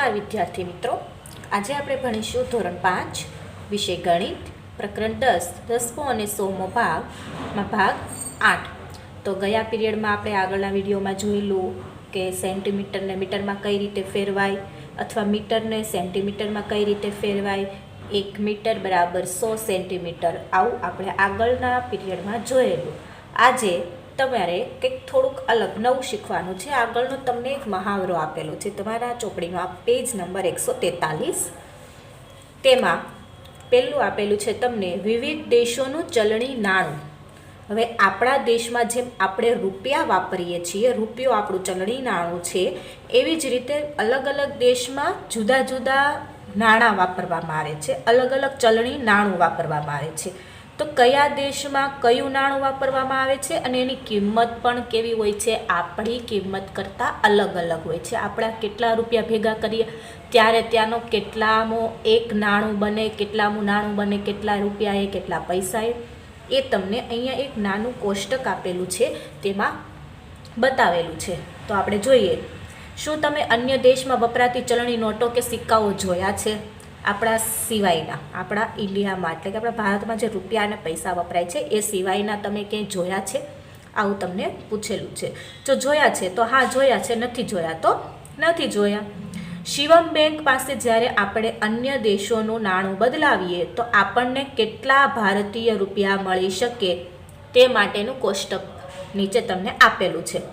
નમસ્કાર વિદ્યાર્થી મિત્રો, આજે આપણે ભણીશું ધોરણ 5 વિષય ગણિત પ્રકરણ 10 10મો અને 100મો ભાગમાં ભાગ 8। તો ગયા પીરિયડમાં આપણે આગળના વિડીયોમાં જોયેલું કે સેન્ટીમીટરને મીટરમાં કઈ રીતે ફેરવાય અથવા મીટરને સેન્ટીમીટરમાં કઈ રીતે ફેરવાય, 1 મીટર બરાબર 100 સેન્ટીમીટર, આવું આપણે આગળના પીરિયડમાં જોયેલું। આજે તમારે કંઈક થોડુંક અલગ નવું શીખવાનું છે। આગળનો તમને એક મહાવરો આપેલો છે તમારા ચોપડીમાં, પેજ નંબર 143। તેમાં પહેલું આપેલું છે તમને વિવિધ દેશોનું ચલણી નાણું। હવે આપણા દેશમાં જેમ આપણે રૂપિયા વાપરીએ છીએ, રૂપિયો આપણું ચલણી નાણું છે, એવી જ રીતે અલગ અલગ દેશમાં જુદા જુદા નાણાં વાપરવામાં આવે છે, અલગ અલગ ચલણી નાણું વાપરવામાં આવે છે। તો કયા દેશમાં કયું નાણું વાપરવામાં આવે છે અને એની કિંમત પણ કેવી હોય છે, આપણી કિંમત કરતાં અલગ અલગ હોય છે। આપણા કેટલા રૂપિયા ભેગા કરીએ ત્યારે ત્યાંનો કેટલામો એક નાણું બને, કેટલામું નાણું બને, કેટલા રૂપિયા એ કેટલા પૈસા એ તમને અહીંયા એક નાનું કોષ્ટક આપેલું છે, તેમાં બતાવેલું છે। તો આપણે જોઈએ, શું તમે અન્ય દેશમાં વપરાતી ચલણી નોટો કે સિક્કાઓ જોયા છે? આપણા સિવાયના, આપણા ઇન્ડિયામાં એટલે કે આપણા ભારતમાં જે રૂપિયા અને પૈસા વપરાય છે એ સિવાયના તમે ક્યાંય જોયા છે? આવું તમને પૂછેલું છે। જો જોયા છે તો હા જોયા છે, નથી જોયા તો નથી જોયા। શિવમ બેંક પાસે જ્યારે આપણે અન્ય દેશોનું નાણું બદલાવીએ તો આપણને કેટલા ભારતીય રૂપિયા મળી શકે તે માટેનું કોષ્ટક નીચે તમને આપેલું છે।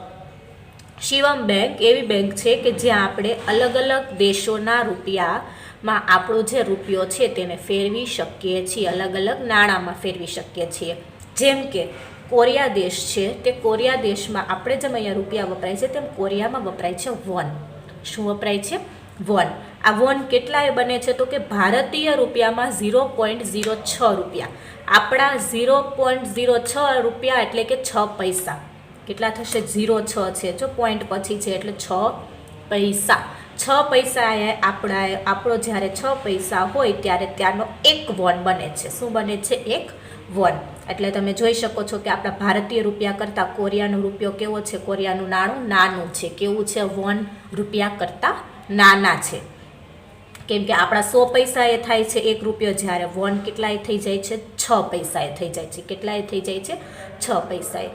શિવમ બેંક એવી બેંક છે કે જ્યાં આપણે અલગ અલગ દેશોના રૂપિયામાં આપણો જે રૂપિયો છે તેને ફેરવી શકીએ છીએ, અલગ અલગ નાણાંમાં ફેરવી શકીએ છીએ। જેમ કે કોરિયા દેશ છે, તે કોરિયા દેશમાં આપણે જેમ અહીંયા રૂપિયા વપરાય છે તેમ કોરિયામાં વપરાય છે વોન। શું વપરાય છે? વોન। આ વોન કેટલાએ બને છે તો કે ભારતીય રૂપિયામાં 0.06 રૂપિયા, આપણા 0.06 રૂપિયા એટલે કે 6 પૈસા। કેટલા થશે? 0.6 છે, જો પોઈન્ટ પછી છે એટલે 6 પૈસા। 6 પૈસા એ આપણો જ્યારે 6 પૈસા હોય ત્યારે ત્યાંનો એક વોન બને છે। શું બને છે? એક વોન। એટલે તમે જોઈ શકો છો કે આપણા ભારતીય રૂપિયા કરતાં કોરિયાનો રૂપિયો કેવો છે? કોરિયાનું નાણું નાનું છે। કેવું છે? વોન રૂપિયા કરતાં નાના છે, કેમ કે આપણા 100 પૈસા એ થાય છે એક રૂપિયો, જ્યારે વોન કેટલાય થઈ જાય છે? 6 પૈસાએ થઈ જાય છે। કેટલાય થઈ જાય છે? 6 પૈસાએ।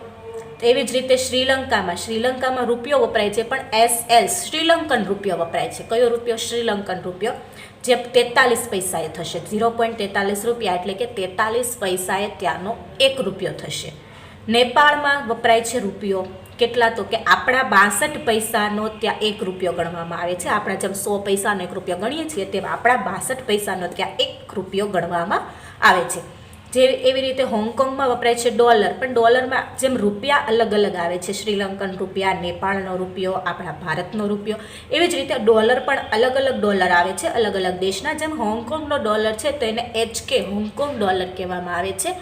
એવી જ રીતે શ્રીલંકામાં રૂપિયો વપરાય છે, પણ SL શ્રીલંકન રૂપિયો વપરાય છે। કયો રૂપિયો? શ્રીલંકન રૂપિયો, જે 43 પૈસાએ થશે। 0.43 રૂપિયા એટલે કે 43 પૈસાએ ત્યાંનો એક રૂપિયો થશે। નેપાળમાં વપરાય છે રૂપિયો, કેટલા? તો કે આપણા 62 પૈસાનો ત્યાં એક રૂપિયો ગણવામાં આવે છે। આપણા જેમ 100 પૈસાનો એક રૂપિયો ગણીએ છીએ તેમ આપણા 62 પૈસાનો ત્યાં એક રૂપિયો ગણવામાં આવે છે। જે એવી રીતે હોંગકોંગમાં વપરાય છે ડોલર, પણ ડોલરમાં જેમ રૂપિયા અલગ અલગ આવે છે, શ્રીલંકન રૂપિયા, નેપાળનો રૂપિયો, આપણા ભારતનો રૂપિયો, એવી જ રીતે ડોલર પણ અલગ અલગ ડોલર આવે છે અલગ અલગ દેશના। જેમ હોંગકોંગનો ડોલર છે તો એને HK હોંગકોંગ ડોલર કહેવામાં આવે છે,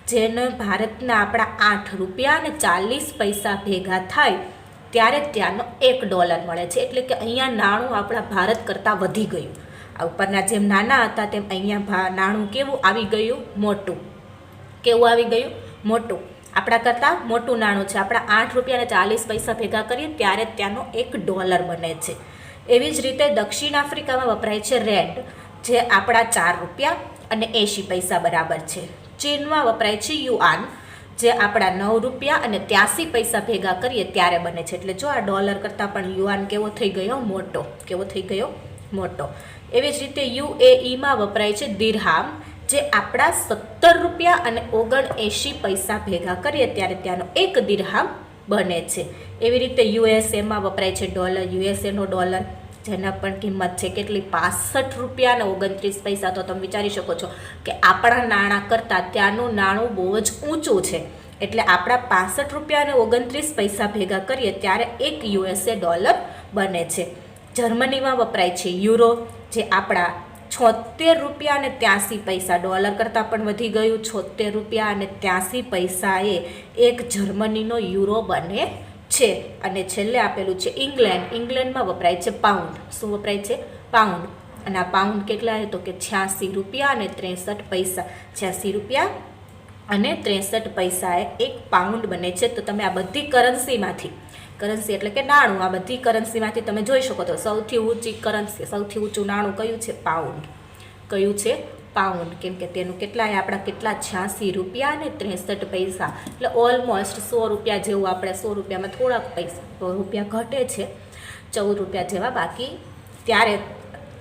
જેને ભારતના આપણા 8 રૂપિયા અને 40 પૈસા ભેગા થાય ત્યારે ત્યાંનો એક ડોલર મળે છે। એટલે કે અહીંયા નાણું આપણા ભારત કરતાં વધી ગયું। આ ઉપરના જેમ નાના હતા તેમ અહીંયા નાણું કેવું આવી ગયું? મોટું। કેવું આવી ગયું? મોટું। આપણા કરતાં મોટું નાણું છે। આપણા 8 રૂપિયા અને 40 પૈસા ભેગા કરીએ ત્યારે ત્યાંનો એક ડોલર બને છે। એવી જ રીતે દક્ષિણ આફ્રિકામાં વપરાય છે રેન્ડ, જે આપણા 4 રૂપિયા અને 80 પૈસા બરાબર છે। ચીનમાં વપરાય છે યુઆન, જે આપણા 9 રૂપિયા અને 83 પૈસા ભેગા કરીએ ત્યારે બને છે। એટલે જો આ ડોલર કરતાં પણ યુઆન કેવો થઈ ગયો? મોટો। કેવો થઈ ગયો? મોટો। એવી જ રીતે UAEમાં વપરાય છે દિરહામ, જે આપણા 17 રૂપિયા અને 79 પૈસા ભેગા કરીએ ત્યારે ત્યાંનો એક દિરહામ બને છે। એવી રીતે USAમાં વપરાય છે ડોલર, USAનો ડોલર, જેના પણ કિંમત છે કેટલી? 65 રૂપિયા અને 29 પૈસા। તો તમે વિચારી શકો છો કે આપણા નાણાં કરતાં ત્યાંનું નાણું બહુ જ ઊંચું છે, એટલે આપણા 65 રૂપિયા અને 29 પૈસા ભેગા કરીએ ત્યારે એક USA ડોલર બને છે। જર્મનીમાં વપરાય છે યુરો, જે આપણા 76 રૂપિયા અને 83 પૈસા, ડોલર કરતાં પણ વધી ગયું। 76 રૂપિયા અને 83 પૈસાએ એક જર્મનીનો યુરો બને છે। અને છેલ્લે આપેલું છે ઇંગ્લેન્ડમાં વપરાય છે પાઉન્ડ। શું વપરાય છે? પાઉન્ડ। અને આ પાઉન્ડ કેટલા છે તો કે 86 રૂપિયા અને 63 પૈસા। 86 રૂપિયા અને 63 પૈસાએ એક પાઉન્ડ બને છે। તો તમે આ બધી કરન્સી એટલે કે નાણું. આ બધી કરન્સીમાંથી તમે જોઈ શકો તો સૌથી ઊંચી કરન્સી, સૌથી ઊંચું નાણું કયું છે? પાઉન્ડ. કયું છે? પાઉન્ડ. કેમ કે તેનું કેટલાય આપણા કેટલા 86 રૂપિયા અને 63 પૈસા, એટલે ઓલમોસ્ટ 100 રૂપિયા જેવું. આપણે 100 રૂપિયામાં થોડાક પૈસા રૂપિયા ઘટે છે, 14 રૂપિયા જેવા બાકી, ત્યારે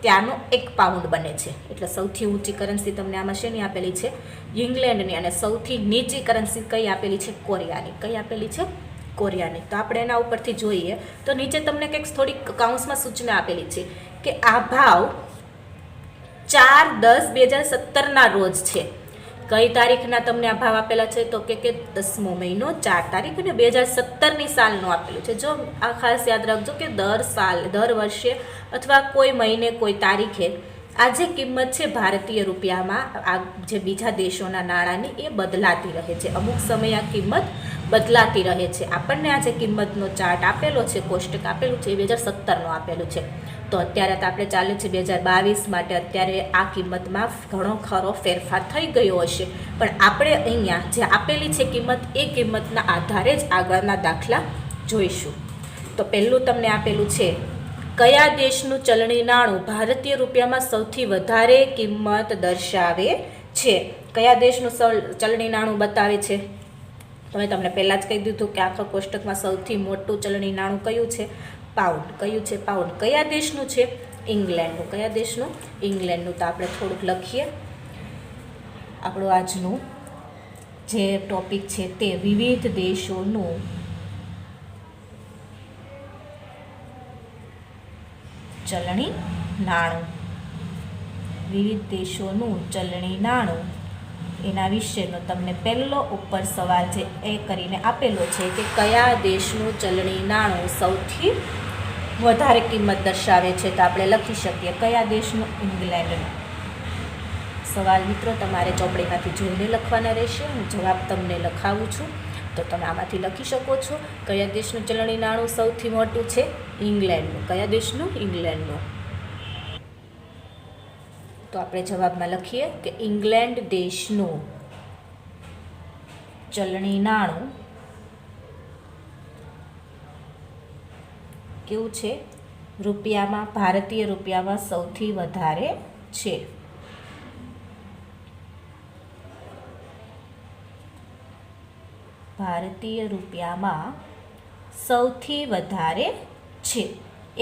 ત્યાંનો 1 પાઉન્ડ બને છે. એટલે સૌથી ઊંચી કરન્સી તમને આમાં શેની આપેલી છે? ઇંગ્લેન્ડની. અને સૌથી નીચી કરન્સી કઈ આપેલી છે? કોરિયાની. કઈ આપેલી છે? કોરિયાની. તો આપણે એના ઉપરથી જોઈએ તો નીચે તમને કંઈક થોડીક કૌંસમાં સૂચના આપેલી છે કે આ ભાવ 4/10/2017 રોજ છે. કઈ તારીખના તમને આ ભાવ આપેલા છે? તો કે 10મો મહિનો 4 તારીખ અને 2017ની સાલનું આપેલું છે. જો આ ખાસ યાદ રાખજો કે દર વર્ષે અથવા કોઈ મહિને કોઈ તારીખે આ જે કિંમત છે ભારતીય રૂપિયામાં, આ જે બીજા દેશોના નાણાંની, એ બદલાતી રહે છે. અમુક સમયે આ કિંમત બદલાતી રહે છે. આપણને આ જે કિંમતનો ચાર્ટ આપેલો છે, કોષ્ટક આપેલું છે, એ 2017નું આપેલું છે. તો અત્યારે તો આપણે ચાલે છે 2022 માટે. અત્યારે આ કિંમતમાં ઘણો ખરો ફેરફાર થઈ ગયો હશે, પણ આપણે અહીંયા જે આપેલી છે કિંમત, એ કિંમતના આધારે જ આગળના દાખલા જોઈશું. તો પહેલું તમને આપેલું છે, કયા દેશનું ચલણી નાણું ભારતીય રૂપિયામાં સૌથી વધારે કિંમત દર્શાવે છે? કયા દેશનું ચલણી નાણું બતાવે છે? તો મેં તમને પહેલાં જ કહી દીધું કે આખા કોષ્ટકમાં સૌથી મોટું ચલણી નાણું કયું છે? પાઉન્ડ. કયું છે? પાઉન્ડ. કયા દેશનું છે? ઇંગ્લેન્ડનું. કયા દેશનું? ઇંગ્લેન્ડનું. તો આપણે થોડુંક લખીએ. આપણું આજનું જે ટોપિક છે તે વિવિધ દેશોનું ચલણી નાણું. વિવિધ દેશોનું ચલણી નાણું, એના વિશેનો તમને પહેલો ઉપર સવાલ છે એ કરીને આપેલો છે કે કયા દેશનું ચલણી નાણું સૌથી વધારે કિંમત દર્શાવે છે? તો આપણે લખી શકીએ કયા દેશનું? ઇંગ્લેન્ડનું. સવાલ મિત્રો તમારે ચોપડીમાંથી જોઈને લખવાના રહેશે. હું જવાબ તમને લખાવું છું, તો તમે આમાંથી લખી શકો છો. કયા દેશનું ચલણી નાણું સૌથી મોટું છે? ઇંગ્લેન્ડનું. કયા દેશનું? ઇંગ્લેન્ડનું. તો આપણે જવાબમાં લખીએ કે ઇંગ્લેન્ડ દેશનું ચલણી નાણું કેવું છે? રૂપિયામાં, ભારતીય રૂપિયામાં સૌથી વધારે છે. ભારતીય રૂપિયામાં સૌથી વધારે છે.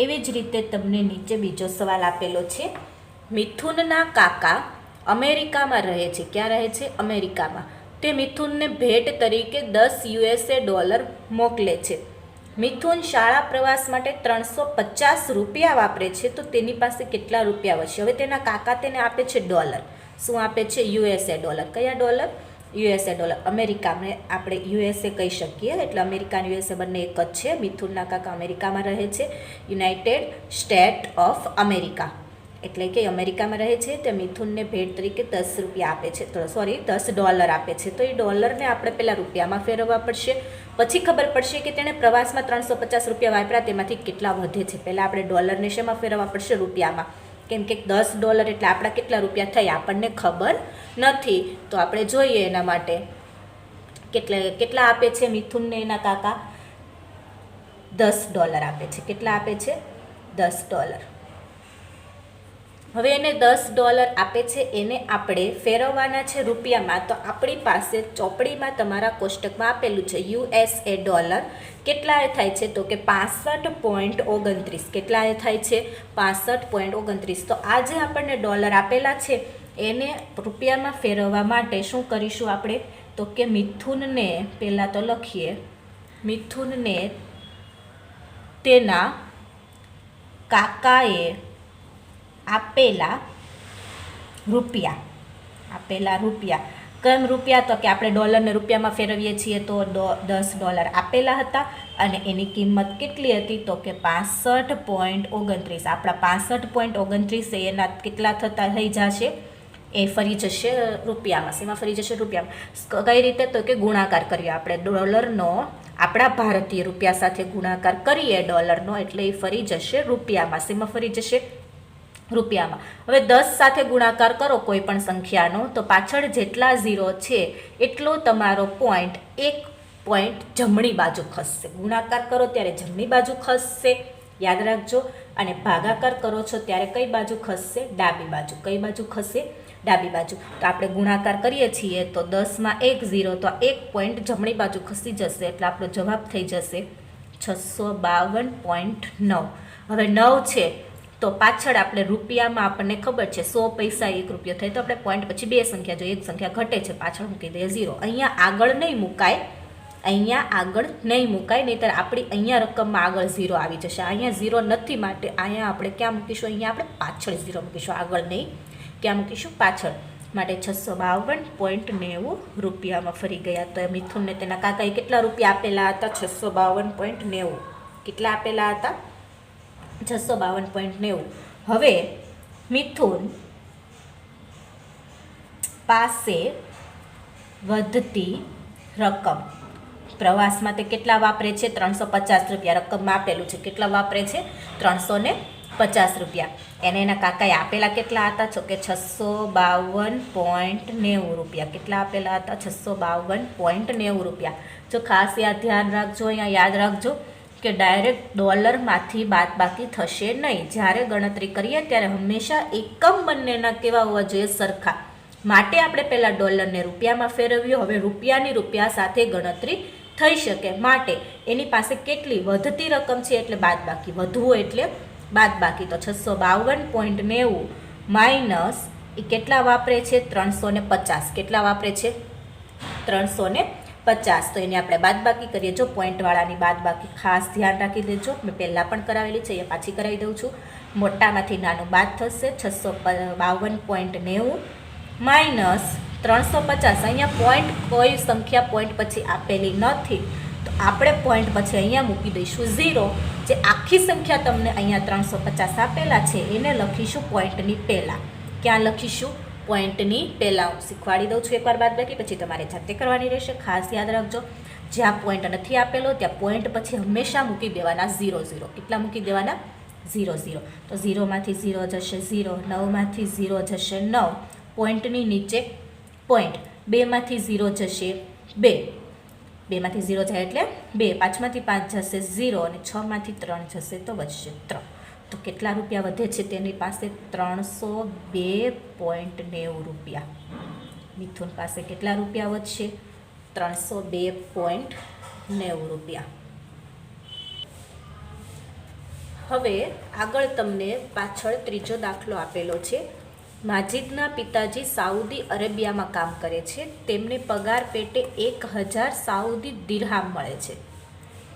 એવી જ રીતે તમને નીચે બીજો સવાલ આપેલો છે. મિથુનના કાકા અમેરિકામાં રહે છે. ક્યાં રહે છે? અમેરિકામાં. તે મિથુનને ભેટ તરીકે $10 મોકલે છે. મિથુન શાળા પ્રવાસ માટે 350 રૂપિયા વાપરે છે, તો તેની પાસે કેટલા રૂપિયા વધશે? હવે તેના કાકા તેને આપે છે ડોલર. શું આપે છે? $. કયા ડોલર? $. અમેરિકાને આપણે USA કહી શકીએ, એટલે અમેરિકા અને USA બંને એક જ છે. મિથુનના કાકા અમેરિકામાં રહે છે, યુનાઇટેડ સ્ટેટ ઓફ અમેરિકા, એટલે કે અમેરિકામાં રહે છે. તે મિથુનને ભેટ તરીકે $10 આપે છે, $10 આપે છે. તો એ ડોલરને આપણે પહેલાં રૂપિયામાં ફેરવવા પડશે, પછી ખબર પડશે કે તેણે પ્રવાસમાં 350 રૂપિયા વાપર્યા, તેમાંથી કેટલા વધે છે. પહેલાં આપણે ડોલરને શેમાં ફેરવવા પડશે? રૂપિયામાં. કેમ કે $10 એટલે આપણા કેટલા રૂપિયા થયા આપણને ખબર નથી. તો આપણે જોઈએ એના માટે કેટલા આપે છે મિથુનને એના કાકા? $10 આપે છે. કેટલા આપે છે? $10. હવે એને $10 આપે છે, એને આપણે ફેરવવાના છે રૂપિયામાં. તો આપણી પાસે ચોપડીમાં તમારા કોષ્ટકમાં આપેલું છે USA ડોલર. કેટલા એ થાય છે? તો કે 65.29. કેટલા એ થાય છે? 65.29. તો આ જે આપણને ડોલર આપેલા છે એને રૂપિયામાં ફેરવવા માટે શું કરીશું આપણે? તો કે મિથુનને પહેલાં તો લખીએ, મિથુનને તેના કાકાએ આપેલા રૂપિયા. કેમ રૂપિયા? તો કે આપણે ડોલરને રૂપિયામાં ફેરવીએ છીએ, તો $10 આપેલા હતા અને એની કિંમત કેટલી હતી? તો કે 65.29. આપણા 65.29 એના કેટલા થઈ જશે? એ ફરી જશે રૂપિયામાં. શેમાં ફરી જશે? રૂપિયામાં. કઈ રીતે? તો કે ગુણાકાર કરીએ આપણે ડોલરનો, આપણા ભારતીય રૂપિયા સાથે ગુણાકાર કરીએ ડોલરનો, એટલે એ ફરી જશે રૂપિયામાં. શેમાં ફરી જશે? રૂપિયામાં. હવે 10 સાથે ગુણાકાર કરો કોઈ પણ સંખ્યાનો, તો પાછળ જેટલા 0 છે એટલો તમારો પોઈન્ટ 1 પોઈન્ટ જમણી બાજુ ખસશે. ગુણાકાર કરો ત્યારે જમણી બાજુ ખસશે, યાદ રાખજો. અને ભાગાકાર કરો છો ત્યારે કઈ બાજુ ખસશે? ડાબી બાજુ. કઈ બાજુ ખસે? ડાબી બાજુ. તો આપણે ગુણાકાર કરીએ છીએ તો 10માં 1 0, તો 1 પોઈન્ટ જમણી બાજુ ખસી જશે, એટલે આપણો જવાબ થઈ જશે 652.9. હવે 9 છે તો પાછળ આપણે રૂપિયામાં આપણને ખબર છે 100 પૈસા 1 રૂપિયો થાય, તો આપણે પોઈન્ટ પછી બે સંખ્યા જોઈએ, એક સંખ્યા ઘટે છે પાછળ મૂકી દઈએ 0. અહીંયા આગળ નહીં મુકાય, અહીંયા આગળ નહીં મુકાય, નહીંતર આપણી અહીંયા રકમમાં આગળ 0 આવી જશે. અહીંયા 0 નથી, માટે અહીંયા આપણે ક્યાં મૂકીશું? અહીંયા આપણે પાછળ 0 મૂકીશું, આગળ નહીં. ક્યાં મૂકીશું? પાછળ. માટે 652.90 રૂપિયામાં ફરી ગયા. તો મિથુનને તેના કાકાએ કેટલા રૂપિયા આપેલા હતા? 652.90. કેટલા આપેલા હતા? 652.90. હવે મિથુન પાસે વધતી રકમ, પ્રવાસમાં તે કેટલા વાપરે છે? 350 રૂપિયા રકમમાં આપેલું છે. કેટલા વાપરે છે? 350 રૂપિયા. એને એના કાકાએ આપેલા કેટલા હતા? છો કે 652.90 રૂપિયા. કેટલા આપેલા હતા? 652.90 રૂપિયા. જો ખાસ ધ્યાન રાખજો, અહીંયા યાદ રાખજો કે ડાયરેક્ટ ડોલરમાંથી બાદબાકી થશે નહીં. જ્યારે ગણતરી કરીએ ત્યારે હંમેશા એકમ બંનેના કેવા હોવા જોઈએ? સરખા. માટે આપણે પહેલાં ડોલરને રૂપિયામાં ફેરવ્યો, હવે રૂપિયાની રૂપિયા સાથે ગણતરી થઈ શકે. માટે એની પાસે કેટલી વધતી રકમ છે એટલે બાદબાકી, વધવું એટલે બાદબાકી. તો 652.90 માઇનસ એ કેટલા વાપરે છે? 350. કેટલા વાપરે છે? 350. તો એને આપણે બાદબાકી કરીએ. જો પોઈન્ટવાળાની બાદબાકી ખાસ ધ્યાન રાખી દેજો, મેં પહેલાં પણ કરાવેલી છે, એ પાછી કરાવી દઉં છું. મોટામાંથી નાનું બાદ થશે. 652.90 માઇનસ 350. અહીંયા પોઈન્ટ, કોઈ સંખ્યા પોઈન્ટ પછી આપેલી નથી, તો આપણે પોઈન્ટ પછી અહીંયા મૂકી દઈશું 0. જે આખી સંખ્યા તમને અહીંયા 350 આપેલા છે એને લખીશું પોઈન્ટની પહેલાં. ક્યાં લખીશું? પોઈન્ટની પહેલાં. હું શીખવાડી દઉં છું એકવાર બાદબાકી, પછી તમારે જાતે કરવાની રહેશે. ખાસ યાદ રાખજો, જ્યાં પોઈન્ટ નથી આપેલો ત્યાં પોઈન્ટ પછી હંમેશા મૂકી દેવાના 0 0. કેટલા મૂકી દેવાના? 0 0. તો 0માંથી 0 જશે 0, 9માંથી 0 જશે 9, પોઈન્ટની નીચે પોઈન્ટ, 2માંથી 0 જશે 2, 2માંથી 0 જાય એટલે 2, 5માંથી 5 જશે 0, અને 6માંથી 3 જશે તો વધશે 3. તો કેટલા રૂપિયા વધે છે તેની પાસે? 302.90 રૂપિયા. મિથુન પાસે કેટલા રૂપિયા વધશે? 302.90 રૂપિયા. હવે આગળ તમને પાછળ ત્રીજો દાખલો આપેલો છે. માજીદના પિતાજી સાઉદી અરેબિયામાં કામ કરે છે. તેમને પગાર પેટે 1000 સાઉદી દિરહામ મળે છે.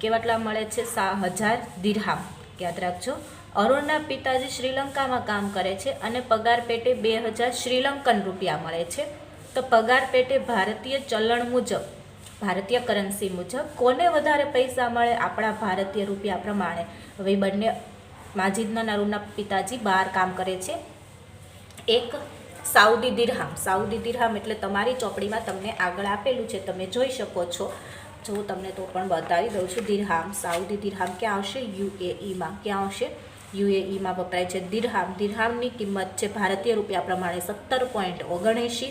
કેટલા મળે છે? 1000 દિરહામ. યાદ રાખજો. અરુણના પિતાજી શ્રીલંકામાં કામ કરે છે અને પગાર પેટે 2000 શ્રીલંકન રૂપિયા મળે છે. તો પગાર પેટે ભારતીય ચલણ મુજબ, ભારતીય કરન્સી મુજબ કોને વધારે પૈસા મળે? આપણા ભારતીય રૂપિયા પ્રમાણે. હવે બંને માજીદના અરુણના પિતાજી બહાર કામ કરે છે. એક સાઉદી દિરહામ. સાઉદી દિરહામ એટલે તમારી ચોપડીમાં તમને આગળ આપેલું છે, તમે જોઈ શકો છો. જો તમને તો પણ બતાવી દઉં છું. દિરહામ, સાઉદી દિરહામ ક્યાં આવશે? યુએઈમાં. ક્યાં આવશે? યુએઈમાં વપરાય છે દિરહામ. દિરહામની કિંમત છે ભારતીય રૂપિયા પ્રમાણે 17.79,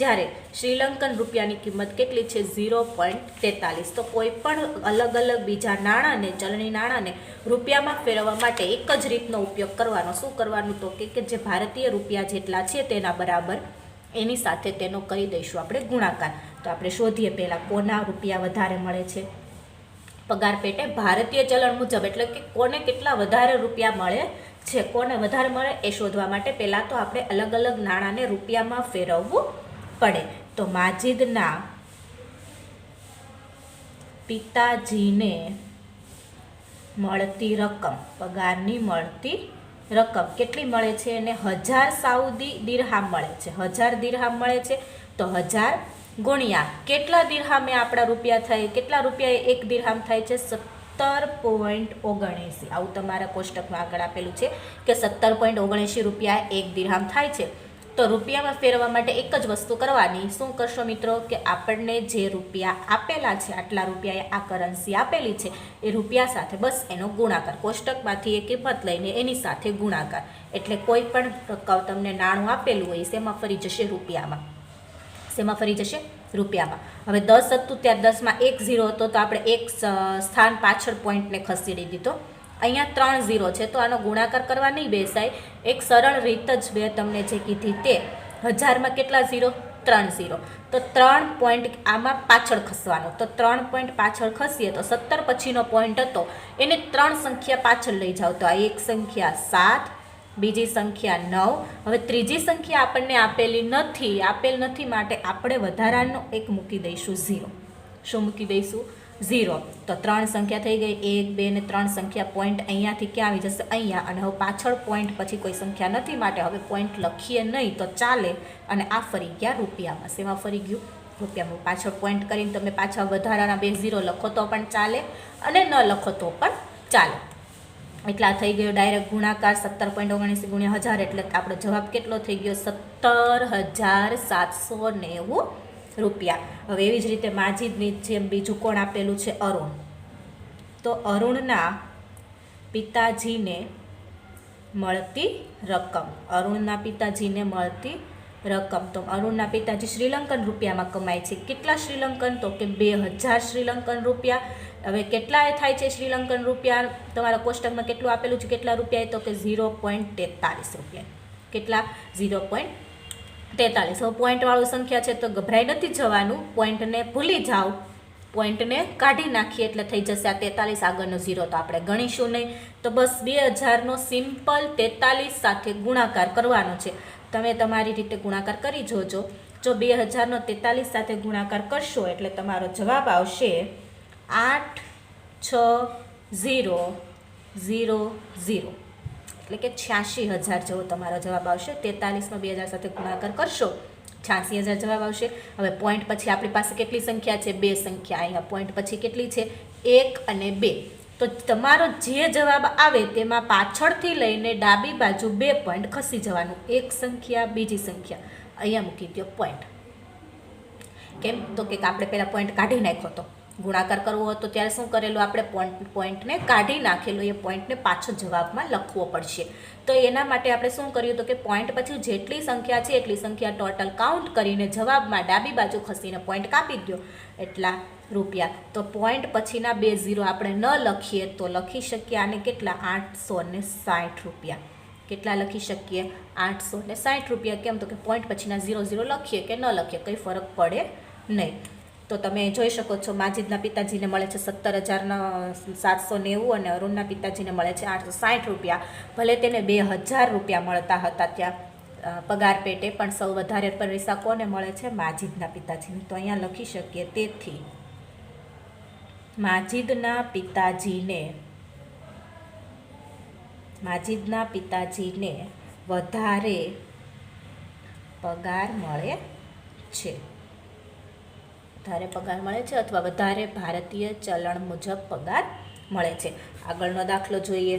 જ્યારે શ્રીલંકન રૂપિયાની કિંમત કેટલી છે? 0.43. તો કોઈ પણ અલગ અલગ બીજા નાણાંને, ચલણી નાણાંને રૂપિયામાં ફેરવવા માટે એક જ રીતનો ઉપયોગ કરવાનો. શું કરવાનું? તો કે જે ભારતીય રૂપિયા જેટલા છે તેના બરાબર એની સાથે તેનો કરી દઈશું આપણે ગુણાકાર. તો આપણે શોધીએ પહેલાં કોના રૂપિયા વધારે મળે છે. પગાર પેટે ભારતીય ચલણ મુજબ, એટલે કે કોને કેટલા વધારે રૂપિયા મળે છે, કોને વધારે મળે એ શોધવા માટે પહેલાં તો આપણે અલગ અલગ નાણાંને રૂપિયામાં ફેરવવું પડે. તો માજીદના પિતાજીને મળતી રકમ, પગારની મળતી રકમ કેટલી મળે છે? એને 1000 સાઉદી દિરહામ મળે છે. 1000 દિરહામ મળે છે તો 1000 ગુણ્યા કેટલા દિરહામે આપણા રૂપિયા થાય? કેટલા રૂપિયા એક દિરહામ થાય છે? 17.79. આવું તમારા કોષ્ટકમાં આગળ આપેલું છે કે 17.79 રૂપિયા એક દિરહામ થાય છે. તો રૂપિયામાં ફેરવવા માટે એક જ વસ્તુ કરવાની. શું કરશો મિત્રો? કે આપણને જે રૂપિયા આપેલા છે, આટલા રૂપિયા આ કરન્સી આપેલી છે, એ રૂપિયા સાથે બસ એનો ગુણાકાર. કોષ્ટકમાંથી એ કિંમત લઈને એની સાથે ગુણાકાર. એટલે કોઈ પણ રકમ તમને નાણું આપેલું હોય શેમાં ફરી જશે? રૂપિયામાં. શેમાં ફરી જશે? રૂપિયામાં. હવે 10 હતું ત્યાં 10માં 1 0 હતો તો આપણે એક સ્થાન પાછળ પોઈન્ટને ખસેડી દીધો. અહીંયા 3 0 છે તો આનો ગુણાકાર કરવા નહીં બેસાય. એક સરળ રીત જ બે તમને જે કીધી તે 1000માં કેટલા 0? 3 0. તો 3 પોઈન્ટ આમાં પાછળ ખસવાનો. તો 3 પોઈન્ટ પાછળ ખસીએ તો 17 પછીનો પોઈન્ટ હતો એને 3 સંખ્યા પાછળ લઈ જાઓ તો આ એક સંખ્યા 7, બીજી સંખ્યા 9. હવે ત્રીજી સંખ્યા આપણને આપેલ નથી માટે આપણે વધારાનો એક મૂકી દઈશું 0. શું મૂકી દઈશું? 0. તો 3 સંખ્યા થઈ ગઈ, 1 2 ને 3 સંખ્યા પોઈન્ટ અહીંયાથી ક્યાં આવી જશે? અહીંયા. અને હવે પાછળ પોઈન્ટ પછી કોઈ સંખ્યા નથી માટે હવે પોઈન્ટ લખીએ નહીં તો ચાલે. અને આ ફરી ગયા રૂપિયામાં. શેમાં ફરી ગયું? રૂપિયામાં. પાછળ પોઈન્ટ કરીને તમે પાછા વધારાના 2 0 લખો તો પણ ચાલે અને ન લખો તો પણ ચાલે. એટલા થઈ ગયો ડાયરેક્ટ ગુણાકાર. 17.79 ગુણ્યા 1000 એટલે આપણો જવાબ કેટલો થઈ ગયો? 17,790 રૂપિયા. હવે એવી જ રીતે માજીદની જેમ બીજું કોણ આપેલું છે? અરુણ. તો અરુણના પિતાજીને મળતી રકમ. અરુણના પિતાજીને મળતી રકમ. તો અરુણના પિતાજી શ્રીલંકન રૂપિયામાં કમાય છે. કેટલા શ્રીલંકન? તો કે 2000 શ્રીલંકન રૂપિયા. હવે કેટલા એ થાય છે શ્રીલંકન રૂપિયા? તમારા કોષ્ટકમાં કેટલું આપેલું છે? કેટલા રૂપિયા? તો કે 0.43 રૂપિયા. કેટલા? 0.43. હવે પોઈન્ટવાળું સંખ્યા છે તો ગભરાઈ નથી જવાનું. પોઈન્ટને ભૂલી જાઓ, પોઈન્ટને કાઢી નાખીએ એટલે થઈ જશે આ 43. આગળનો 0 તો આપણે ગણીશું નહીં. તો બસ 2000નો સિમ્પલ 43 સાથે ગુણાકાર કરવાનો છે. તમે તમારી રીતે ગુણાકાર કરી જોજો. જો 2000નો 43 સાથે ગુણાકાર કરશો એટલે તમારો જવાબ આવશે 86,000. એટલે કે 86,000 જેવો તમારો જવાબ આવશે. 43માં 2000 સાથે ગુણાકાર કરશો 86,000 જવાબ આવશે. હવે પોઈન્ટ પછી આપણી પાસે કેટલી સંખ્યા છે? 2 સંખ્યા. અહીંયા પોઈન્ટ પછી કેટલી છે? 1 અને 2. તો તમારો જે જવાબ આવે તેમાં પાછળથી લઈને ડાબી બાજુ 2 પોઈન્ટ ખસી જવાનું. એક સંખ્યા, બીજી સંખ્યા. અહીંયા મૂકી દો પોઈન્ટ. કેમ? તો કે આપણે પહેલાં પોઈન્ટ કાઢી નાખ્યો હતો. ગુણાકાર કરવો હતો ત્યારે શું કરેલું? આપણે પોઈન્ટને કાઢી નાખેલું. એ પોઈન્ટને પાછો જવાબમાં લખવો પડશે. તો એના માટે આપણે શું કર્યું તો કે પોઈન્ટ પછી જેટલી સંખ્યા છે એટલી સંખ્યા ટોટલ કાઉન્ટ કરીને જવાબમાં ડાબી બાજુ ખસીને પોઈન્ટ કાપી દો. એટલા રૂપિયા. તો પોઈન્ટ પછીના 2 0 આપણે ન લખીએ તો લખી શકીએ આને કેટલા? 860 રૂપિયા. કેટલા લખી શકીએ? 860 રૂપિયા. કેમ? તો કે પોઈન્ટ પછીના 0 0 લખીએ કે ન લખીએ કંઈ ફરક પડે નહીં. તો તમે જોઈ શકો છો માજીદના પિતાજીને મળે છે 17,790 અને અરુણના પિતાજીને મળે છે 860 રૂપિયા. ભલે તેને 2000 રૂપિયા મળતા હતા ત્યાં પગાર પેટે, પણ સૌ વધારે પૈસા કોને મળે છે? માજીદના પિતાજીને. તો અહીંયા લખી શકીએ તેથી માજીદના પિતાજીને વધારે પગાર મળે છે. વધારે પગાર મળે છે અથવા વધારે ભારતીય ચલણ મુજબ પગાર મળે છે. આગળનો દાખલો જોઈએ.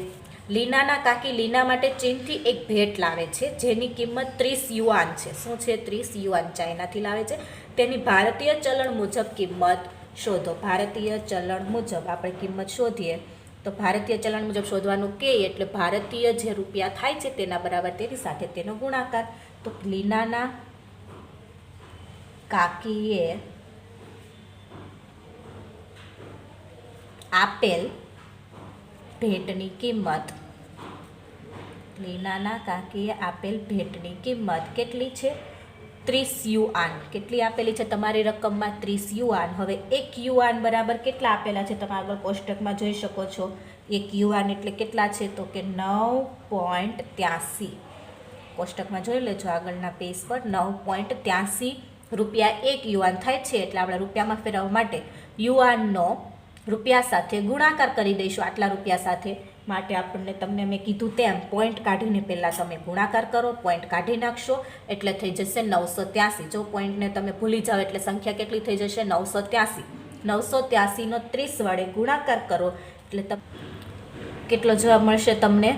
લીનાના કાકી લીના માટે ચીનથી એક ભેટ લાવે છે જેની કિંમત 30 યુઆન છે. શું છે? 30 યુઆન ચાઇનાથી લાવે છે. તેની ભારતીય ચલણ મુજબ કિંમત શોધો. ભારતીય ચલણ મુજબ આપણે કિંમત શોધીએ તો ભારતીય ચલણ મુજબ શોધવાનું કે એટલે ભારતીય જે રૂપિયા થાય છે તેના બરાબર તેની સાથે તેનો ગુણાકાર. તો લીનાના કાકીએ આપેલ ભેટની કિંમત, લીનાના કાકીએ આપેલ ભેટની કિંમત કેટલી છે? 30 યુઆન. કેટલી આપેલી છે તમારી રકમમાં? 30 યુઆન. હવે 1 યુઆન બરાબર કેટલા આપેલા છે તમે આગળ કોષ્ટકમાં જોઈ શકો છો. 1 યુઆન એટલે કેટલા છે? તો કે 9.83. કોષ્ટકમાં જોઈ લેજો આગળના પેજ પર. 9.83 રૂપિયા 1 યુઆન થાય છે. એટલે આપણે રૂપિયામાં ફેરવવા માટે યુઆનનો રૂપિયા સાથે ગુણાકાર કરી દઈશું આટલા રૂપિયા સાથે. માટે આપણને તમને મેં કીધું તેમ પોઈન્ટ કાઢીને પહેલાં તમે ગુણાકાર કરો. પોઈન્ટ કાઢી નાખશો એટલે થઈ જશે 983. જો પોઈન્ટને તમે ભૂલી જાઓ એટલે સંખ્યા કેટલી થઈ જશે? 983. 983નો 30 વડે ગુણાકાર કરો એટલે કેટલો જવાબ મળશે તમને?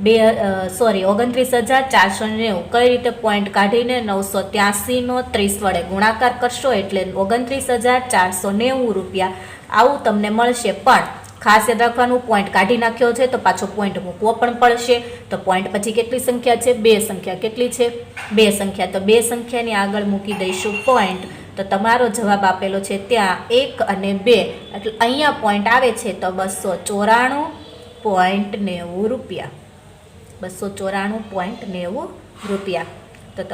29,490. કઈ રીતે? પોઈન્ટ કાઢીને 983નો 30 વડે ગુણાકાર કરશો એટલે 29,490 રૂપિયા આવું તમને મળશે. પણ ખાસ યાદ રાખવાનું, પોઈન્ટ કાઢી નાખ્યો છે તો પાછો પોઈન્ટ મૂકવો પણ પડશે. તો પોઈન્ટ પછી કેટલી સંખ્યા છે? 2 સંખ્યા. કેટલી છે? 2 સંખ્યા. તો 2 સંખ્યાની આગળ મૂકી દઈશું પોઈન્ટ તો તમારો જવાબ આપેલો છે ત્યાં 1 અને 2, એટલે અહીંયા પોઈન્ટ આવે છે તો 294.90 રૂપિયા, 294.90 રૂપિયા. તો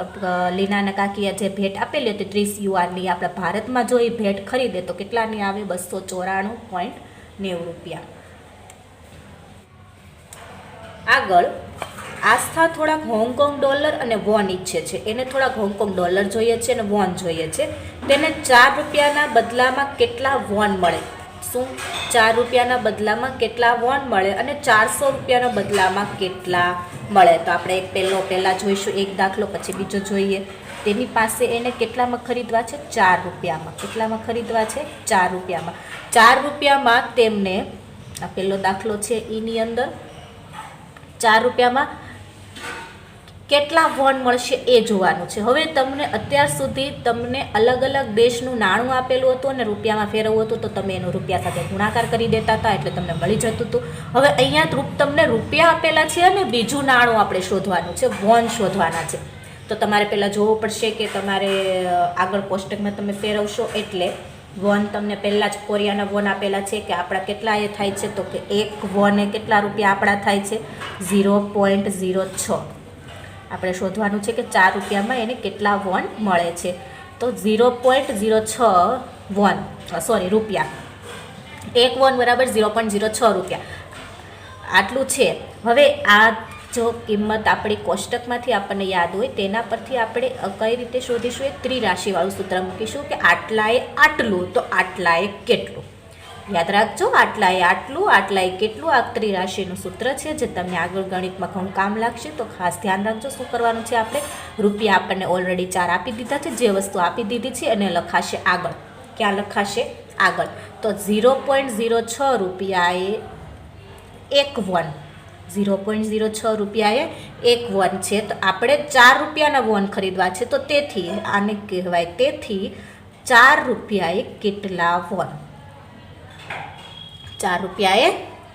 લીનાના કાકીએ જે ભેટ આપેલી હતી 30 યુઆરની, આપણા ભારતમાં જો એ ભેટ ખરીદે તો કેટલાની આવે? 294.90 રૂપિયા. આગળ આસ્થા થોડાક હોંગકોંગ ડોલર અને વોન ઈચ્છે છે. એને થોડાક હોંગકોંગ ડોલર જોઈએ છે અને વોન જોઈએ છે. તેને 4 રૂપિયાના બદલામાં કેટલા વોન મળે? શું 4 રૂપિયાના બદલામાં કેટલા વોન મળે અને 400 રૂપિયાના બદલામાં કેટલા મળે? તો આપણે પહેલાં જોઈશું એક દાખલો, પછી બીજો જોઈએ. તેની પાસે એને કેટલામાં ખરીદવા છે? 4 રૂપિયામાં. કેટલામાં ખરીદવા છે? 4 રૂપિયામાં. 4 રૂપિયામાં તેમને, આ પહેલો દાખલો છે એની અંદર 4 રૂપિયામાં કેટલા વોન મળશે એ જોવાનું છે. હવે તમને અત્યાર સુધી તમને અલગ અલગ દેશનું નાણું આપેલું હતું અને રૂપિયામાં ફેરવવું હતું, તો તમે એનો રૂપિયા સાથે ગુણાકાર કરી દેતા હતા એટલે તમને મળી જતું હતું. હવે અહીંયા તમને રૂપિયા આપેલા છે અને બીજું નાણું આપણે શોધવાનું છે, વોન શોધવાના છે. તો તમારે પહેલાં જોવું પડશે કે તમારે આગળ કોષ્ટકમાં તમે ફેરવશો એટલે વોન તમને પહેલાં જ કોરિયાના વોન આપેલા છે કે આપણા કેટલા એ થાય છે, તો કે 1 વોને કેટલા રૂપિયા આપણા થાય છે? 0.06. આપણે શોધવાનું છે કે 4 રૂપિયામાં એને કેટલા વોન મળે છે. તો 0.06 વોન, રૂપિયા. 1 વોન બરાબર 0.06 રૂપિયા, આટલું છે. હવે આ જો કિંમત આપણી કોષ્ટકમાંથી આપણને યાદ હોય તેના પરથી આપણે કઈ રીતે શોધીશું? એક ત્રિરાશિવાળું સૂત્ર મૂકીશું કે આટલાએ આટલું તો આટલાએ કેટલું. યાદ રાખજો, આટલાએ આટલું, આટલાએ કેટલું. આ ત્રિરાશિનું સૂત્ર છે જે તમને આગળ ગણિતમાં ઘણું કામ લાગશે. તો ખાસ ધ્યાન રાખજો. શું કરવાનું છે આપણે? રૂપિયા આપણને ઓલરેડી 4 આપી દીધા છે, જે વસ્તુ આપી દીધી છે એને લખાશે આગળ. ક્યાં લખાશે? આગળ. તો 0.06 રૂપિયાએ 1 વોન, 0.06 રૂપિયાએ 1 વોન છે. તો આપણે 4 રૂપિયાના વોન ખરીદવા છે, તો તેથી આને કહેવાય, તેથી 4 રૂપિયાએ કેટલા વોન? 4 રૂપિયાએ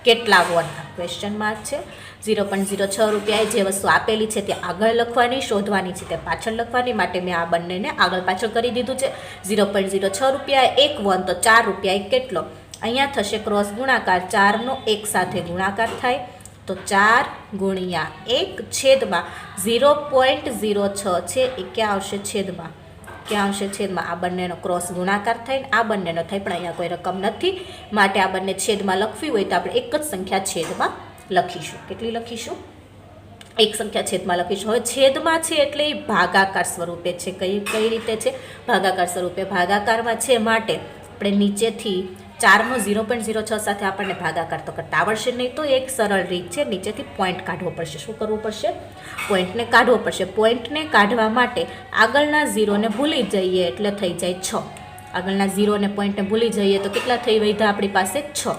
કેટલા વોન? ક્વેશ્ચન માર્ક છે. 0.06 રૂપિયાએ જે વસ્તુ આપેલી છે તે આગળ લખવાની, શોધવાની છે તે પાછળ લખવાની. માટે મેં આ બંનેને આગળ પાછળ કરી દીધું છે. 0.06 રૂપિયાએ 1 વોન, તો 4 રૂપિયાએ કેટલો? અહીંયા થશે ક્રોસ ગુણાકાર, 4નો 1 સાથે ગુણાકાર થાય તો 4 ગુણ્યા 1 છેદમાં 0.06 છે એ ક્યાં આવશે? છેદમાં. ક્યાં આવશે? છેદમાં. આ બંનેનો ક્રોસ ગુણાકાર થાય ને આ બંનેનો થાય, પણ અહીંયા કોઈ રકમ નથી માટે આ બંને છેદમાં લખવી હોય તો આપણે એક જ સંખ્યા છેદમાં લખીશું. કેટલી લખીશું? એક સંખ્યા છેદમાં લખીશું. હવે છેદમાં છે એટલે એ ભાગાકાર સ્વરૂપે છે. કઈ રીતે છે? ભાગાકાર સ્વરૂપે. ભાગાકારમાં છે માટે આપણે નીચેથી 4નો 0.06 સાથે આપણને ભાગાકાર તો કરતા આવડશે નહીં, તો એક સરળ રીત છે, નીચેથી પોઈન્ટ કાઢવો પડશે. શું કરવું પડશે? પોઈન્ટને કાઢવો પડશે. પોઈન્ટને કાઢવા માટે આગળના 0ને ભૂલી જઈએ એટલે થઈ જાય 6. આગળના 0ને પોઈન્ટને ભૂલી જઈએ તો કેટલા થઈ વધ્યા આપણી પાસે? 6.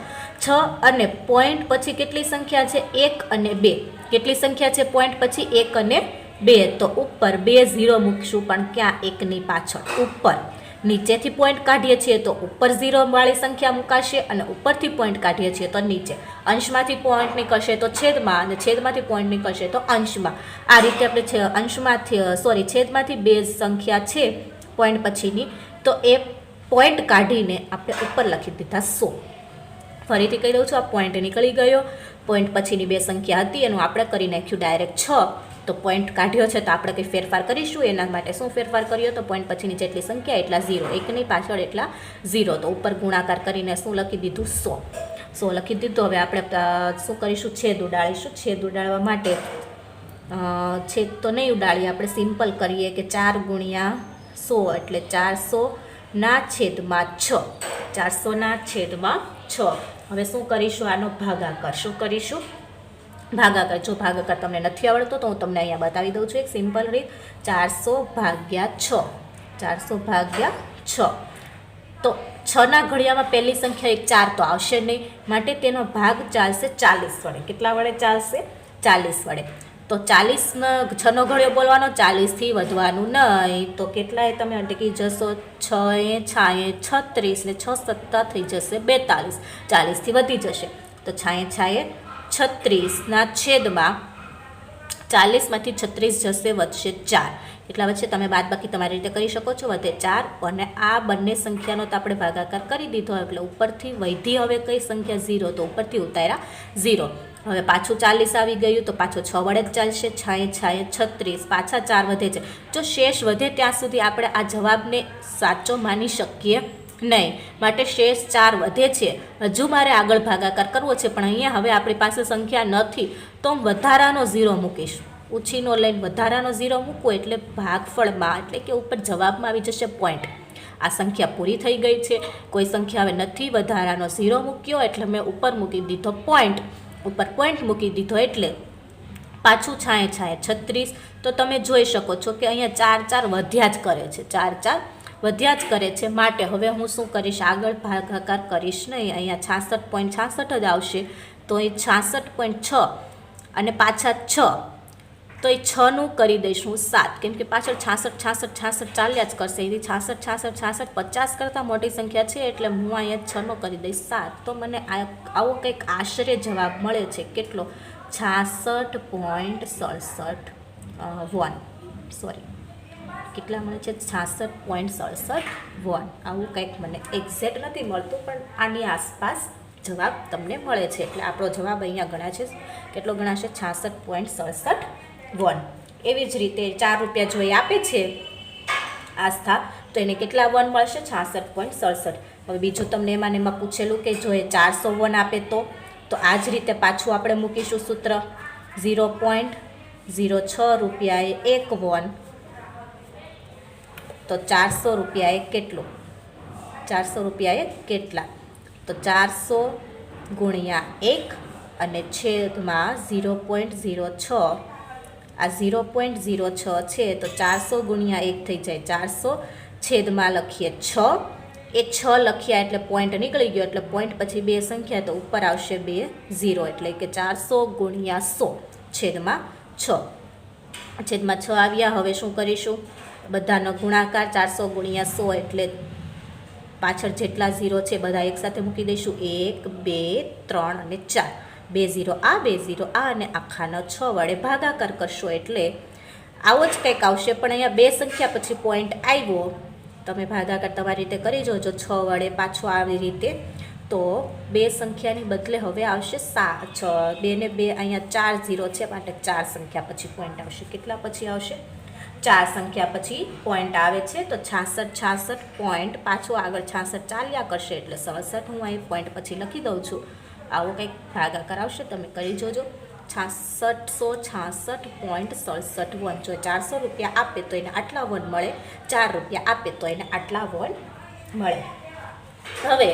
6 અને પોઈન્ટ પછી કેટલી સંખ્યા છે? 1 અને 2. કેટલી સંખ્યા છે પોઈન્ટ પછી? 1 અને 2. તો ઉપર 2 0 મૂકશું, પણ ક્યાં? 1ની પાછળ. ઉપર નીચેથી પોઈન્ટ કાઢીએ છીએ તો ઉપર 0 વાળી સંખ્યા મુકાશે અને ઉપરથી પોઈન્ટ કાઢીએ છીએ તો નીચે. અંશમાંથી પોઈન્ટ નીકળશે તો છેદમાં અને છેદમાંથી પોઈન્ટ નીકળશે તો અંશમાં. આ રીતે આપણે છેદમાંથી 2 સંખ્યા છે પોઈન્ટ પછીની, તો એ પોઈન્ટ કાઢીને આપણે ઉપર લખી દીધા 100. ફરીથી કહી દઉં છું, આ પોઈન્ટ નીકળી ગયો. પોઈન્ટ પછીની 2 સંખ્યા હતી એનું આપણે કરી નાખ્યું ડાયરેક્ટ 6. તો પોઈન્ટ કાઢ્યો છે તો આપણે કંઈ ફેરફાર કરીશું. એના માટે શું ફેરફાર કર્યો? તો પોઈન્ટ પછીની જેટલી સંખ્યા એટલા 0, 1ની પાછળ એટલા 0. તો ઉપર ગુણાકાર કરીને શું લખી દીધું? 100 લખી દીધું. હવે આપણે શું કરીશું? છેદ ઉડાડીશું. છેદ ઉડાડવા માટે છેદ તો નહીં ઉડાડીએ, આપણે સિમ્પલ કરીએ કે 4 ગુણ્યા 100 એટલે 400ના છેદમાં 6. 400ના છેદમાં 6. હવે શું કરીશું? આનો ભાગાકાર. શું કરીશું? ભાગાકાર. જો ભાગાકાર તમને નથી આવડતો તો હું તમને અહીંયા બતાવી દઉં છું એક સિમ્પલ રીત. 400 ભાગ્યા 6. 400 ભાગ્યા 6. તો 6ના ઘડિયામાં પહેલી સંખ્યા એક 4 તો આવશે નહીં, માટે તેનો ભાગ ચાલશે 40 વડે. કેટલા વડે ચાલશે? 40 વડે. તો 6નો ઘડિયો બોલવાનો, 40થી વધવાનું નહીં. તો કેટલાય તમે અટકી જશો? 6 36 ને 6 સત્તા થઈ જશે 42. 40થી વધી જશે તો 36ના છેદમાં 40માંથી 36 જશે, વધશે 4. એટલા વચ્ચે તમે બાદબાકી તમારી રીતે કરી શકો છો. વધે 4 અને આ બંને સંખ્યાનો તો આપણે ભાગાકાર કરી દીધો, એટલે ઉપરથી વધી હવે કઈ સંખ્યા 0, તો ઉપરથી ઉતાર્યા 0. હવે પાછું 40 આવી ગયું તો પાછો 6 વડે જ ચાલશે. 6 36, પાછા 4 વધે છે. જો શેષ વધે ત્યાં સુધી આપણે આ જવાબને સાચો માની શકીએ નહીં, માટે શેષ 4 વધે છે. હજુ મારે આગળ ભાગાકાર કરવો છે, પણ અહીંયા હવે આપણી પાસે સંખ્યા નથી, તો હું વધારાનો 0 મૂકીશ. ઉછીનો લઈને વધારાનો 0 મૂકવો એટલે ભાગફળમાં, એટલે કે ઉપર જવાબમાં આવી જશે પોઈન્ટ. આ સંખ્યા પૂરી થઈ ગઈ છે. કોઈ સંખ્યા હવે નથી, વધારાનો 0 મૂક્યો એટલે મેં ઉપર મૂકી દીધો પોઈન્ટ. ઉપર પોઈન્ટ મૂકી દીધો એટલે પાછું 36. તો તમે જોઈ શકો છો કે અહીંયા 4 વધ્યા જ કરે છે. 4 વધ્યા જ કરે છે. માટે હવે હું શું કરીશ, આગળ ભાગાકાર કરીશ નહીં. અહીંયા 66.66 જ આવશે, તો એ 66.6 અને પાછા 6, તો એ 6નું કરી દઈશ હું 7, કેમ કે પાછળ 66 ચાલ્યા જ કરશે. એથી 66 50 કરતાં મોટી સંખ્યા છે, એટલે હું અહીંયા 6નો કરી દઈશ 7. તો મને આવો કંઈક આશરે જવાબ મળે છે. કેટલો? 66.67 સોરી, કેટલા મળે છે? 66.67 આવું કંઈક મને એક્ઝેક્ટ નથી મળતું, પણ આની આસપાસ જવાબ તમને મળે છે. એટલે આપણો જવાબ અહીંયા ગણાશે. કેટલો ગણાશે? 66.67. એવી જ રીતે 4 રૂપિયા જો એ આપે છે આસ્થા, તો એને કેટલા વન મળશે? 66.67. હવે બીજું તમને એમાં પૂછેલું કે જો એ 400 વન આપે તો આ જ રીતે પાછું આપણે મૂકીશું સૂત્ર. 0.06 રૂપિયાએ 1 વન, તો 400 રૂપિયાએ કેટલું? 400 રૂપિયાએ કેટલા? તો 400 ગુણ્યા 1 અને છેદમાં 0.06. આ 0.06 છે, તો 400 ગુણ્યા 1 થઈ જાય 400, છેદમાં લખીએ 6. એ 6 લખ્યા એટલે પોઈન્ટ નીકળી ગયો, એટલે પોઈન્ટ પછી 2 સંખ્યા, તો ઉપર આવશે 2 0, એટલે કે 400 ગુણ્યા 100 છેદમાં 6. છેદમાં 6 આવ્યા. હવે શું કરીશું? બધાનો ગુણાકાર. 400 ગુણ્યા 100 એટલે પાછળ જેટલા 0 છે બધા એકસાથે મૂકી દઈશું. 1 2 3 અને 4. 2 0 આ, 2 0 આ, અને આખાનો 6 વડે ભાગાકાર કરશો એટલે આવો જ કંઈક આવશે. પણ અહીંયા 2 સંખ્યા પછી પોઈન્ટ આવ્યો. તમે ભાગાકાર તમારી રીતે કરી જોજો 6 વડે પાછો આવી રીતે. તો 2 સંખ્યાની બદલે હવે આવશે 2 ને 2, અહીંયા 4 0 છે, માટે 4 સંખ્યા પછી પોઈન્ટ આવશે. કેટલા પછી આવશે? 4 સંખ્યા પછી પોઈન્ટ આવે છે. તો 66 પોઈન્ટ, પાછું આગળ 66 ચાલ્યા કરશે, એટલે 67 હું અહીં પોઈન્ટ પછી લખી દઉં છું. આવો કંઈક ભાગાકાર આવશે, તમે કરી જોજો. 6666.67 વન. જો 400 રૂપિયા આપે તો એને આટલા વન મળે, 4 રૂપિયા આપે તો એને આટલા વન મળે. હવે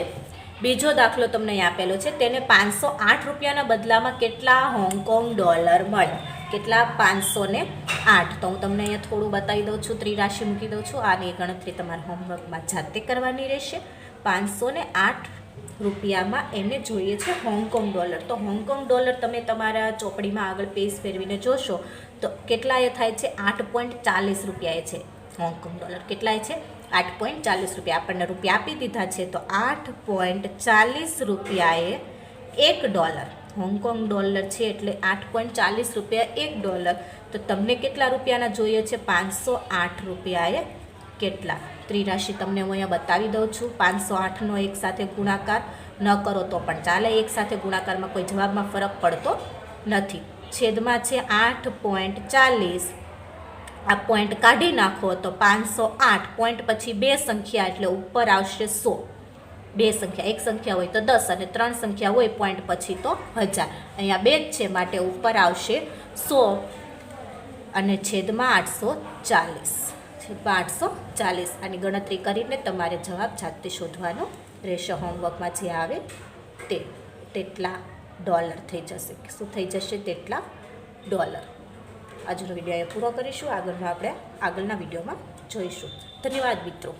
બીજો દાખલો તમને અહીં આપેલો છે. તેને 508 રૂપિયાના બદલામાં કેટલા હોંગકોંગ ડોલર મળે? કેટલા? 508. તો હું તમને અહીંયા થોડું બતાવી દઉં છું, ત્રિરાશિ મૂકી દઉં છું. આની ગણતરી તમારા હોમવર્કમાં જાતે કરવાની રહેશે. 508 રૂપિયામાં એને જોઈએ છે હોંગકોંગ ડોલર. તો હોંગકોંગ ડોલર તમે તમારા ચોપડીમાં આગળ પેજ ફેરવીને જોશો તો કેટલા એ થાય છે? 8.40 રૂપિયા છે હોંગકોંગ ડોલર. કેટલાય છે? 8.40 રૂપિયા. આપણને રૂપિયા આપી દીધા છે, તો 8.40 રૂપિયાએ 1 ડોલર. હોંગકોંગ ડોલર છે એટલે 8.40 રૂપિયા 1 ડોલર. તો તમને કેટલા રૂપિયાના જોઈએ છે? 508 રૂપિયાએ કેટલા? ત્રિરાશિ તમને હું અહીંયા બતાવી દઉં છું. 508નો એક સાથે ગુણાકાર ન કરો તો પણ ચાલે. એક સાથે ગુણાકારમાં કોઈ જવાબમાં ફરક પડતો નથી. છેદમાં છે 8.40. આ પોઈન્ટ કાઢી નાખો તો 508. પોઈન્ટ પછી 2 સંખ્યા એટલે ઉપર આવશે 100. 2 સંખ્યા, એક સંખ્યા હોય તો 10 અને 3 સંખ્યા હોય પોઈન્ટ પછી તો 1000. અહીંયા 2 જ છે, માટે ઉપર આવશે 100 અને છેદમાં 840. 840. આની ગણતરી કરીને તમારે જવાબ જાતે શોધવાનો રહેશે. હોમવર્કમાં જે આવે તેટલા ડોલર થઈ જશે. શું થઈ જશે? તેટલા ડોલર. આજનો વિડીયો પૂરો કરીશું. આગળના વિડીયોમાં જોઈશું. ધન્યવાદ મિત્રો.